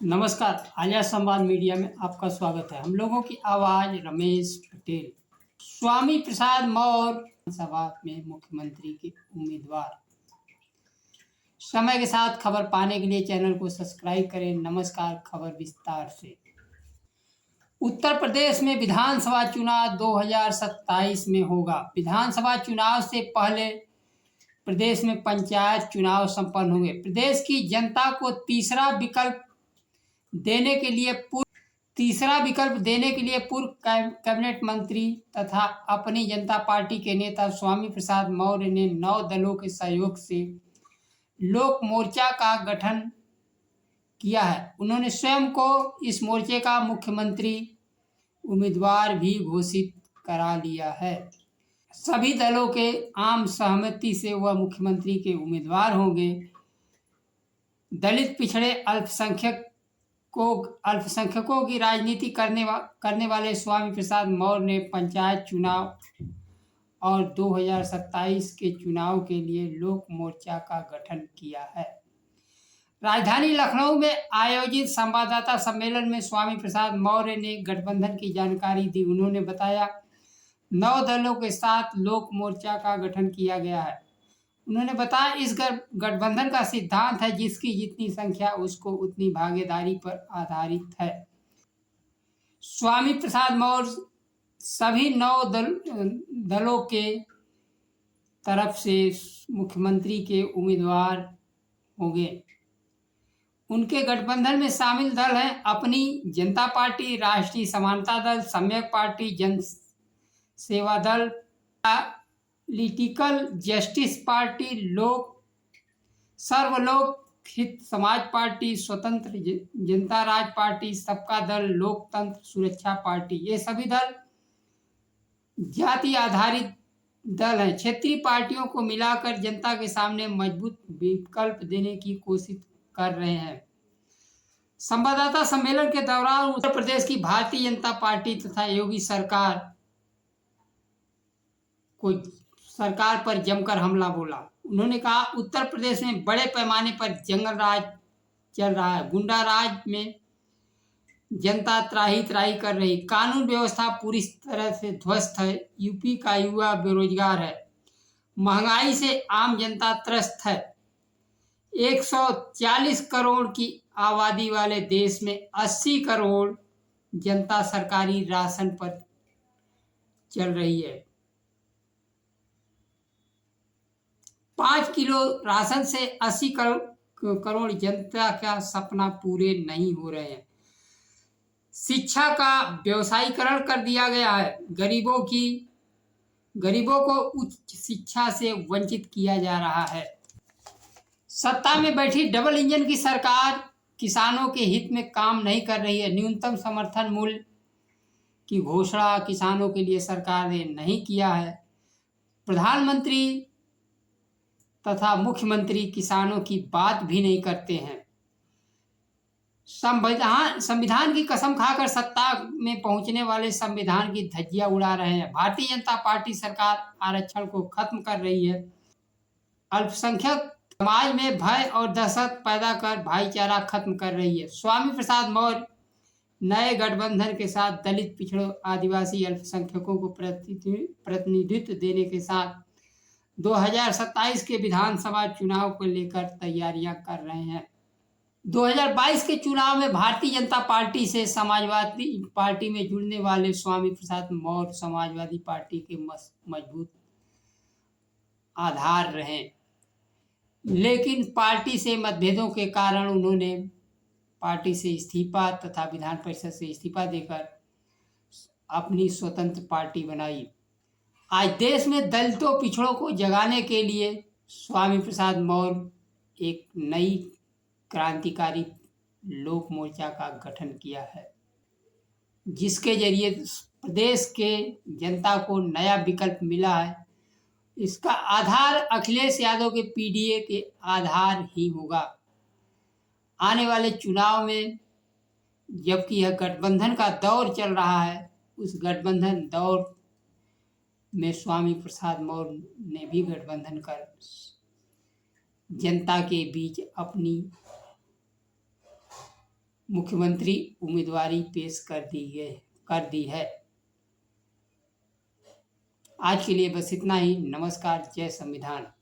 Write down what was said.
नमस्कार, आलिया संवाद मीडिया में आपका स्वागत है। हम लोगों की आवाज रमेश पटेल। स्वामी प्रसाद मौर्य सभा में मुख्यमंत्री के उम्मीदवार। समय के साथ खबर पाने के लिए चैनल को सब्सक्राइब करें। नमस्कार, खबर विस्तार से। उत्तर प्रदेश में विधानसभा चुनाव 2027 में होगा। विधानसभा चुनाव से पहले प्रदेश में पंचायत चुनाव संपन्न होंगे। प्रदेश की जनता को तीसरा विकल्प देने के लिए पूर्व कैबिनेट मंत्री तथा अपनी जनता पार्टी के नेता स्वामी प्रसाद मौर्य ने 9 दलों के सहयोग से लोक मोर्चा का गठन किया है। उन्होंने स्वयं को इस मोर्चे का मुख्यमंत्री उम्मीदवार भी घोषित करा लिया है। सभी दलों के आम सहमति से वह मुख्यमंत्री के उम्मीदवार होंगे। दलित, पिछड़े, अल्पसंख्यकों की राजनीति करने वाले स्वामी प्रसाद मौर्य ने पंचायत चुनाव और 2027 के चुनाव के लिए लोक मोर्चा का गठन किया है। राजधानी लखनऊ में आयोजित संवाददाता सम्मेलन में स्वामी प्रसाद मौर्य ने गठबंधन की जानकारी दी। उन्होंने बताया, 9 दलों के साथ लोक मोर्चा का गठन किया गया है। उन्होंने बताया, इस गठबंधन का सिद्धांत है जिसकी जितनी संख्या उसको उतनी भागीदारी पर आधारित है। स्वामी प्रसाद मौर्य सभी 9 दलों के तरफ से मुख्यमंत्री के उम्मीदवार होंगे। उनके गठबंधन में शामिल दल हैं अपनी जनता पार्टी, राष्ट्रीय समानता दल, सम्यक पार्टी, जन सेवा दल, पॉलिटिकल जस्टिस पार्टी, सर्वलोक हित समाज पार्टी, स्वतंत्र जनता राज पार्टी, सबका दल, लोकतंत्र सुरक्षा पार्टी। ये सभी दल जाति आधारित दल हैं। क्षेत्रीय पार्टियों को मिलाकर जनता के सामने मजबूत विकल्प देने की कोशिश कर रहे हैं। संवाददाता सम्मेलन के दौरान उत्तर प्रदेश की भारतीय जनता पार्टी तथा योगी सरकार पर जमकर हमला बोला। उन्होंने कहा, उत्तर प्रदेश में बड़े पैमाने पर जंगल राज चल रहा है। गुंडा राज में जनता त्राही त्राही कर रही, कानून व्यवस्था पूरी तरह से ध्वस्त है। यूपी का युवा बेरोजगार है, महंगाई से आम जनता त्रस्त है। 140 करोड़ की आबादी वाले देश में 80 करोड़ जनता सरकारी राशन पर चल रही है। 5 किलो राशन से 80 करोड़ जनता का सपना पूरे नहीं हो रहे हैं। शिक्षा का व्यवसायीकरण कर दिया गया है। गरीबों को उच्च शिक्षा से वंचित किया जा रहा है। सत्ता में बैठी डबल इंजन की सरकार किसानों के हित में काम नहीं कर रही है। न्यूनतम समर्थन मूल्य की घोषणा किसानों के लिए सरकार ने नहीं किया है। प्रधानमंत्री तथा मुख्यमंत्री किसानों की बात भी नहीं करते हैं। संविधान की कसम खाकर सत्ता में पहुंचने वाले संविधान की धज्जियां उड़ा रहे हैं। भारतीय जनता पार्टी सरकार आरक्षण को खत्म कर रही है। अल्पसंख्यक समाज में भय और दहशत पैदा कर भाईचारा खत्म कर रही है। स्वामी प्रसाद मौर्य नए गठबंधन के साथ दलित, पिछड़ों, आदिवासी, अल्पसंख्यकों को प्रतिनिधित्व देने के साथ 2027 के विधानसभा चुनाव को लेकर तैयारियां कर रहे हैं। 2022 के चुनाव में भारतीय जनता पार्टी से समाजवादी पार्टी में जुड़ने वाले स्वामी प्रसाद मौर्य समाजवादी पार्टी के मजबूत आधार रहे, लेकिन पार्टी से मतभेदों के कारण उन्होंने पार्टी से इस्तीफा तथा विधान परिषद से इस्तीफा देकर अपनी स्वतंत्र पार्टी बनाई। आज देश में दलितों, पिछड़ों को जगाने के लिए स्वामी प्रसाद मौर्य एक नई क्रांतिकारी लोक मोर्चा का गठन किया है, जिसके जरिए प्रदेश के जनता को नया विकल्प मिला है। इसका आधार अखिलेश यादव के पीडीए के आधार ही होगा। आने वाले चुनाव में जबकि यह गठबंधन का दौर चल रहा है, उस गठबंधन दौर में स्वामी प्रसाद मौर्य ने भी गठबंधन कर जनता के बीच अपनी मुख्यमंत्री उम्मीदवारी पेश कर दी है। आज के लिए बस इतना ही। नमस्कार। जय संविधान।